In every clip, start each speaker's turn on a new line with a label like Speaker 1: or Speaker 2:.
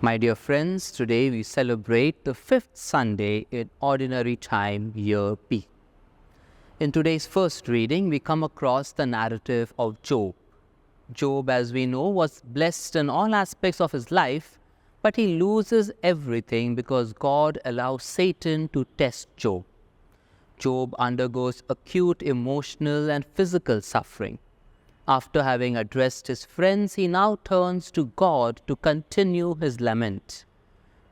Speaker 1: My dear friends, today we celebrate the fifth Sunday in Ordinary Time, Year B. In today's first reading, we come across the narrative of Job. Job, as we know, was blessed in all aspects of his life, but he loses everything because God allows Satan to test Job. Job undergoes acute emotional and physical suffering. After having addressed his friends, he now turns to God to continue his lament.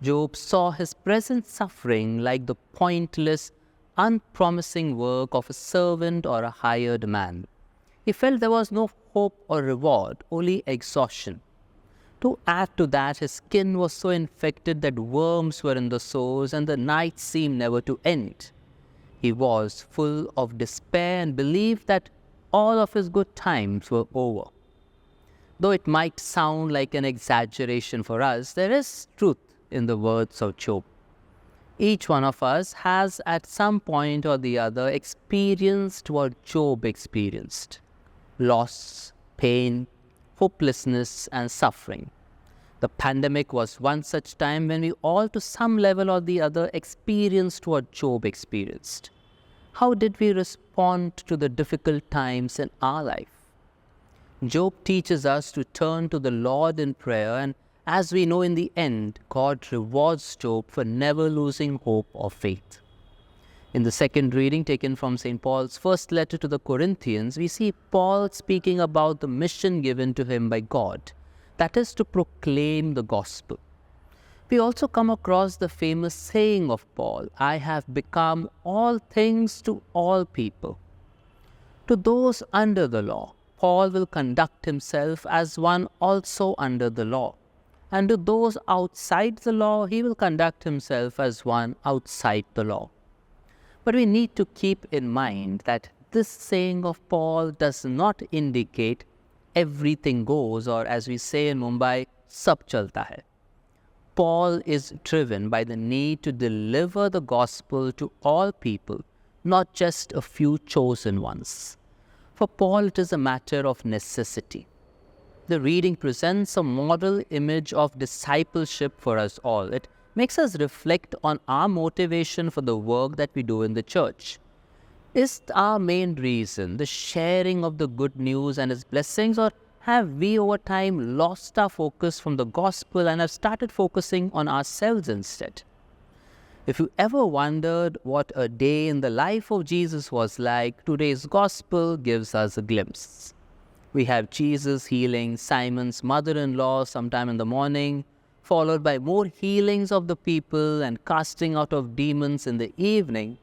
Speaker 1: Job saw his present suffering like the pointless, unpromising work of a servant or a hired man. He felt there was no hope or reward, only exhaustion. To add to that, his skin was so infected that worms were in the sores and the nights seemed never to end. He was full of despair and believed that all of his good times were over. Though it might sound like an exaggeration for us, there is truth in the words of Job. Each one of us has at some point or the other experienced what Job experienced: loss, pain, hopelessness, and suffering. The pandemic was one such time when we all, to some level or the other, experienced what Job experienced. How did we respond to the difficult times in our life? Job teaches us to turn to the Lord in prayer, and as we know, in the end, God rewards Job for never losing hope or faith. In the second reading taken from St. Paul's first letter to the Corinthians, we see Paul speaking about the mission given to him by God, that is, to proclaim the gospel. We also come across the famous saying of Paul, "I have become all things to all people." To those under the law, Paul will conduct himself as one also under the law. And to those outside the law, he will conduct himself as one outside the law. But we need to keep in mind that this saying of Paul does not indicate everything goes, or as we say in Mumbai, sab chalta hai. Paul is driven by the need to deliver the gospel to all people, not just a few chosen ones. For Paul, it is a matter of necessity. The reading presents a model image of discipleship for us all. It makes us reflect on our motivation for the work that we do in the church. Is our main reason the sharing of the good news and its blessings, or have we over time lost our focus from the gospel and have started focusing on ourselves instead? If you ever wondered what a day in the life of Jesus was like, today's gospel gives us a glimpse. We have Jesus healing Simon's mother-in-law sometime in the morning, followed by more healings of the people and casting out of demons in the evening,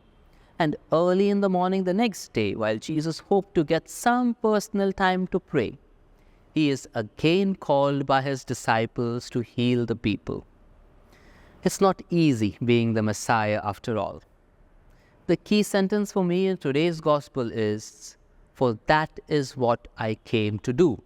Speaker 1: and early in the morning the next day, while Jesus hoped to get some personal time to pray, he is again called by his disciples to heal the people. It's not easy being the Messiah after all. The key sentence for me in today's gospel is, "For that is what I came to do."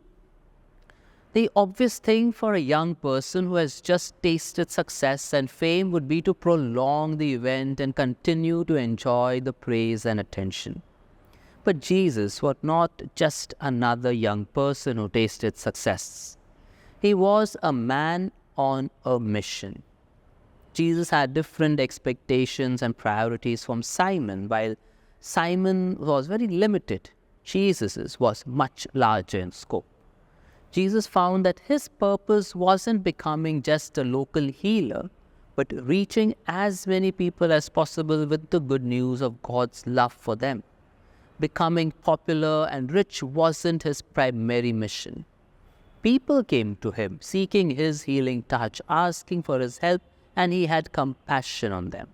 Speaker 1: The obvious thing for a young person who has just tasted success and fame would be to prolong the event and continue to enjoy the praise and attention. But Jesus was not just another young person who tasted success. He was a man on a mission. Jesus had different expectations and priorities from Simon. While Simon was very limited, Jesus's was much larger in scope. Jesus found that his purpose wasn't becoming just a local healer, but reaching as many people as possible with the good news of God's love for them. Becoming popular and rich wasn't his primary mission. People came to him seeking his healing touch, asking for his help, and he had compassion on them.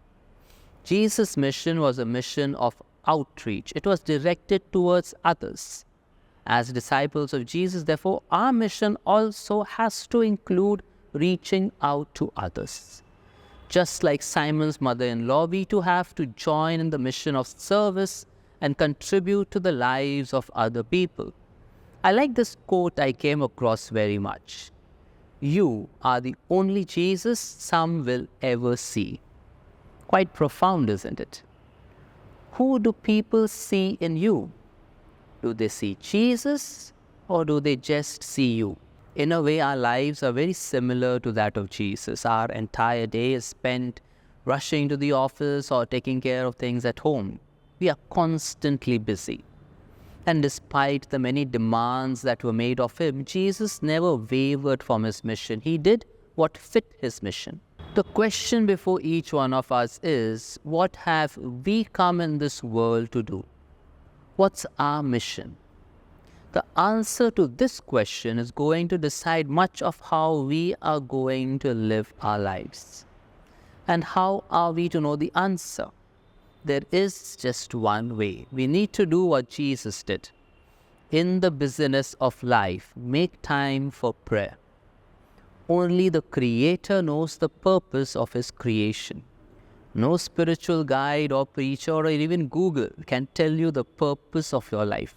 Speaker 1: Jesus' mission was a mission of outreach. It was directed towards others. As disciples of Jesus, therefore, our mission also has to include reaching out to others. Just like Simon's mother-in-law, we too have to join in the mission of service and contribute to the lives of other people. I like this quote I came across very much. "You are the only Jesus some will ever see." Quite profound, isn't it? Who do people see in you? Do they see Jesus, or do they just see you? In a way, our lives are very similar to that of Jesus. Our entire day is spent rushing to the office or taking care of things at home. We are constantly busy. And despite the many demands that were made of him, Jesus never wavered from his mission. He did what fit his mission. The question before each one of us is, what have we come in this world to do? What's our mission? The answer to this question is going to decide much of how we are going to live our lives. And how are we to know the answer? There is just one way. We need to do what Jesus did. In the busyness of life, make time for prayer. Only the Creator knows the purpose of His creation. No spiritual guide or preacher or even Google can tell you the purpose of your life.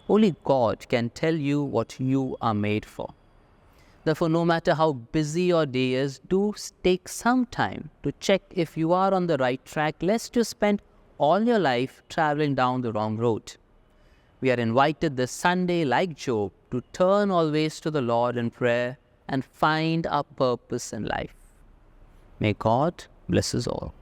Speaker 1: Only God can tell you what you are made for. Therefore, no matter how busy your day is, do take some time to check if you are on the right track, lest you spend all your life traveling down the wrong road. We are invited this Sunday, like Job, to turn always to the Lord in prayer and find our purpose in life. May God bless us all.